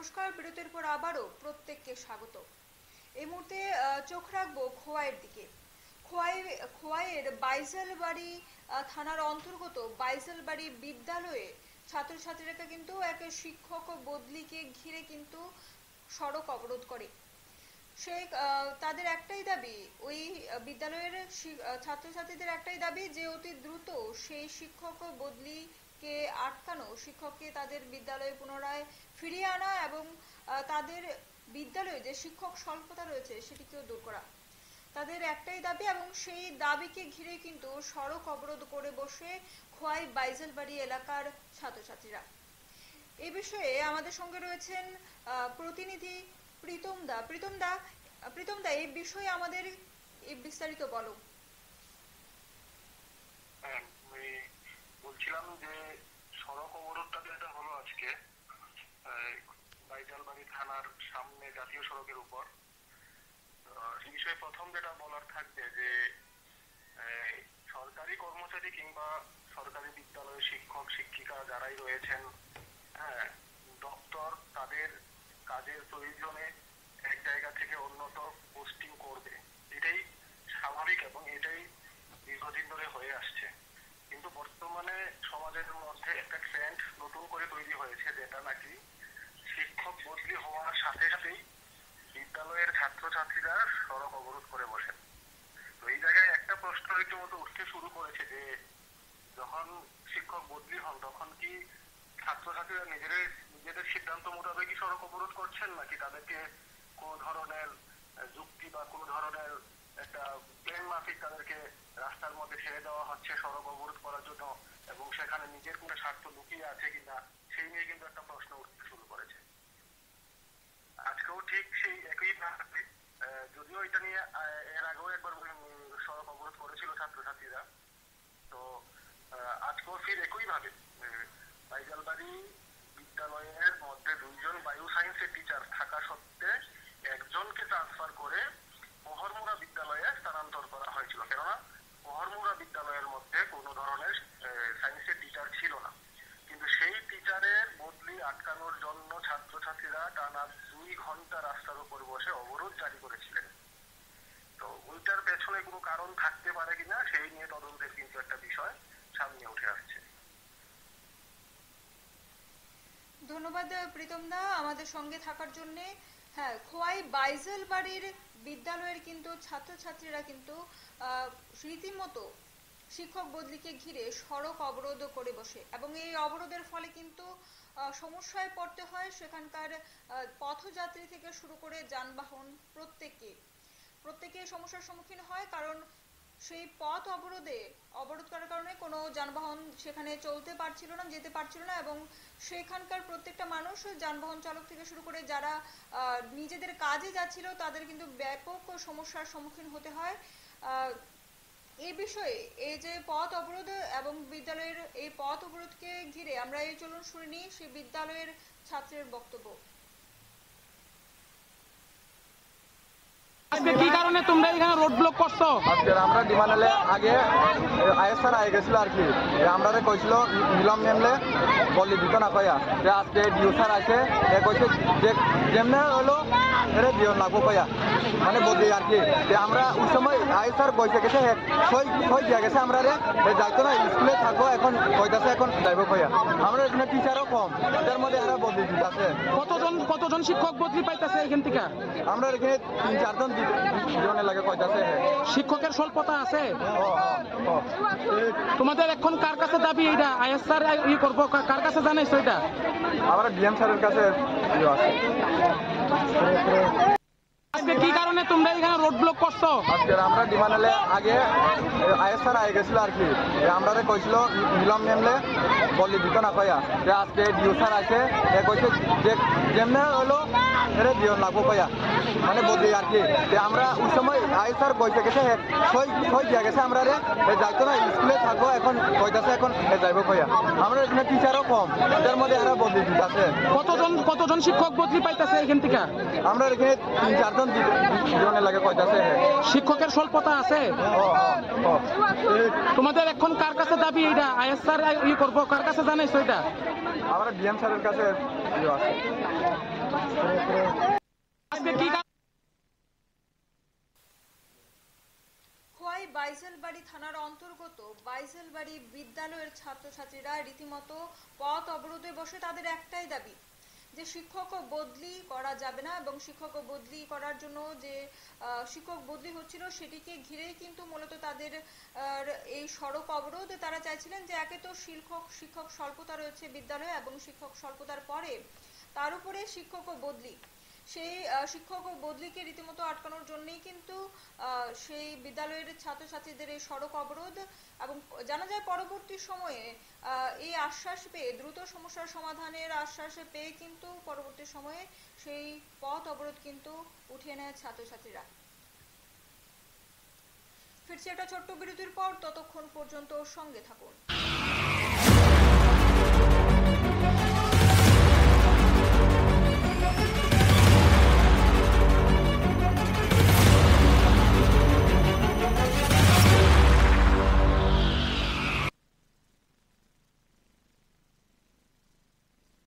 নমস্কার, বিরতির পর আবারও প্রত্যেককে স্বাগত। এই মুহূর্তে চোখ রাখবো খোয়াইয়ের দিকে। খোয়াইয়ের বাইজালবাড়ি থানার অন্তর্গত বাইজালবাড়ি বিদ্যালয়ে ছাত্রছাত্রীরা কিন্তু এক শিক্ষক বদলিকে ঘিরে কিন্তু সড়ক অবরোধ করে। তাদের একটাই দাবি, ওই বিদ্যালয়ের ছাত্রছাত্রীদের একটাই দাবি যে অতি দ্রুত সেই শিক্ষক বদলিকে আটকানো, শিক্ষককে তাদের বিদ্যালয়ে পুনরায় ফিরিয়ে আনা এবং তাদের বিদ্যালয়ে যে শিক্ষক স্বল্পতা রয়েছে সেটিকেও দূর করা তাদের একটাই দাবি। এবং সেই দাবিকে ঘিরে কিন্তু সড়ক অবরোধ করে বসে খোয়াই বাইজালবাড়ি এলাকার ছাত্রছাত্রীরা। এই বিষয়ে আমাদের সঙ্গে রয়েছেন প্রতিনিধি প্রীতম দা, এই বিষয়ে আমাদের বিস্তারিত বলো। আমি বলছিলাম যে সড়ক অবরোধটা যেটা হলো আজকে বাইজালবাড়ি থানার সামনে জাতীয় সড়কের উপর, এই বিষয়ে প্রথম যেটা বলার থাকবে যে সরকারি কর্মচারী কিংবা সরকারি বিদ্যালয়ের শিক্ষক শিক্ষিকা যারাই রয়েছেন, দপ্তর তাদের কাজের প্রয়োজনে এক জায়গা থেকে অন্যত পোস্টিং করবে, এটাই স্বাভাবিক এবং এটাই দীর্ঘদিন ধরে হয়ে আসছে। কিন্তু বর্তমানে সমাজের মধ্যে একটা ট্রেন্ড নতুন করে তৈরি হয়েছে, যেটা নাকি শিক্ষক বদলি হওয়ার সাথে সাথেই বিদ্যালয়ের ছাত্রছাত্রীরা সড়ক অবরোধ করে বসেন। তো এই জায়গায় একটা প্রশ্ন রীতিমতো উঠতে শুরু করেছে যে যখন শিক্ষক বদলি হন তখন কি ছাত্রছাত্রীরা নিজেদের সিদ্ধান্ত মোতাবেকই সড়ক অবরোধ করছেন, নাকি তাদেরকে কোন ধরনের যুক্তি বা কোন ধরনের একটা প্ল্যান মাফিক তাদেরকে রাস্তার মধ্যে ছেড়ে দেওয়া হচ্ছে সড়ক অবরোধ করার জন্য, এবং সেখানে নিজের কোনো স্বার্থ লুকিয়ে আছে কিনা সেই নিয়ে কিন্তু একটা প্রশ্ন উঠতে শুরু করেছে। আজকেও ঠিক সেই একই ভাবে, যদিও এটা নিয়ে এর আগেও একবার সড়ক অবরোধ করেছিল ছাত্রছাত্রীরা, তো আজকেও ফির একই ভাবে বাইজালবাড়ি বিদ্যালয়ের মধ্যে দুইজন বায়ু সায়েন্সের টিচার থাকা সত্ত্বে একজনকে ট্রান্সফার করে মোহরমুড়া বিদ্যালয়ে স্থানান্তর করা হয়েছিল, কেননা মোহরমুড়া বিদ্যালয়ের মধ্যে কোনো ধরনের সায়েন্সের টিচার ছিল না। কিন্তু সেই টিচারের বদলি আটকানোর জন্য ছাত্রছাত্রীরা টানা 2 ঘন্টা রাস্তার উপর বসে অবরোধ জারি করেছিলেন। তো ওইটার পেছনে কোনো কারণ থাকতে পারে কিনা সেই নিয়ে তদন্তের কিন্তু একটা বিষয় সামনে উঠে আসছে। ধন্যবাদ প্রীতম দা আমাদের সঙ্গে থাকার জন্য। হ্যাঁ, খোয়াই বাইজালবাড়ির বিদ্যালয়ের কিন্তু ছাত্রছাত্রীরা কিন্তু রীতিমতো শিক্ষক বদলিকে ঘিরে সড়ক অবরোধ করে বসে এবং এই অবরোধের ফলে কিন্তু সমস্যায় পড়তে হয় সেখানকার পথযাত্রী থেকে শুরু করে যানবাহন প্রত্যেকে সমস্যার সম্মুখীন হয়, কারণ সেই পথ অবরোধ করার কারণে কোনো যানবাহন সেখানে চলতে পারছিল না, যেতে পারছিল না এবং সেখানকার প্রত্যেকটা মানুষ, যানবাহন চালক থেকে শুরু করে যারা নিজেদের কাজে যাচ্ছিল তাদের কিন্তু ব্যাপক সমস্যার সম্মুখীন হতে হয়। এই বিষয়ে এই যে পথ অবরোধ এবং বিদ্যালয়ের এই পথ অবরোধকে ঘিরে আমরা চলুন শুনে নিই সেই বিদ্যালয়ের ছাত্রের বক্তব্য। কি কারণে তোমরা এখানে রোড ব্লক করছো? আজকে আমরা ডিমান্ডলে আগে আইএসআর আই গেছিল আর কি, আমরা কইছিল নিলাম নেমলে বলি দিত না কয়া, আজকে ডিউ স্যার আছে কইছে যে যেমনে হলো এর দিও লাগবো কয়া, মানে বদলি আর কি। আমরা ওই সময় আইএসআর কইছে গেছে সই দিয়া গেছে আমরা যাইতো না, স্কুলে থাকবো, এখন কইতাছে এখন যাইবো কয়া। আমরা এখানে টিচারও কম, এটার মধ্যে এরা বদলি দিতেছে। কতজন শিক্ষক বদলি পাইতেছে এখান থেকে? আমরা এখানে 3-4 জনের লাগে কইতাছে। শিক্ষকের স্বল্পতা আছে। তোমাদের এখন কার কাছে দাবি এটা? আইএসআর ই করবো, কার কাছে জানাইছো এটা? আমরা ডিএম স্যারের কাছে আছে। আজকে কি কারণে তোমরা এখানে রোড ব্লক করছো? আজকে আমরা ডিমান্ডলে আগে আইএসআর আই গেছিল আর কি, আমরা কইছিল নিলাম নেমলে বলি দিত না কয়া, আজকে ডিউ স্যার আছে কইছে যে যেমনে হলো এর দিও লাগবো কয়া, মানে বদলি আর কি। আমরা ওই সময় আইএসআর কইছে গেছে সই দিয়া গেছে আমরা যাইতো না, স্কুলে থাকবো, এখন কইতাছে এখন যাইবো কয়া। আমরা এখানে টিচারও কম, এটার মধ্যে এরা বদলি দিতেছে। কতজন শিক্ষক বদলি পাইতেছে এখান থেকে? আমরা এখানে 3-4 দিওনে লাগে কইতাছে শিক্ষকের স্বল্পতা আছে। তোমাদের এখন কার কাছে দাবি এটা আইএস স্যার ই করবো, কার কাছে জানাইছো এটা? আমরা ডিএম স্যারের কাছে আছে। আজকে কি খোয়াই বাইজেলবাড়ি থানার অন্তর্গত বাইজেলবাড়ি বিদ্যালয়ের ছাত্রছাত্রীরা রীতিমতো পথ অবরোধে বসে তাদের একটাই দাবি যে শিক্ষক বদলি করা যাবে না, এবং শিক্ষক বদলি করার জন্য যে শিক্ষক বদলি হচ্ছিল সেটিকে ঘিরেই কিন্তু মূলত তাদের এই সড়ক অবরোধ। তারা চাইছিলেন যে একে তো শিক্ষক স্বল্পতা রয়েছে বিদ্যালয়ে, এবং শিক্ষক স্বল্পতার পরে তার উপরে শিক্ষক বদলি, সেই শিক্ষক বদলিকে রীতিমতো আটকানোর জন্যই কিন্তু সেই বিদ্যালয়ের ছাত্রছাত্রীদের এই সড়ক অবরোধ। এবং জানা যায় পরবর্তী সময়ে এই আশ্বাস পেয়ে, দ্রুত সমস্যার সমাধানের আশ্বাস পেয়ে কিন্তু পরবর্তী সময়ে সেই পথ অবরোধ কিন্তু উঠিয়ে নেয় ছাত্রছাত্রীরা। ফিরছে একটা ছোট্ট বিরতির পর, ততক্ষণ পর্যন্ত সঙ্গে থাকুন।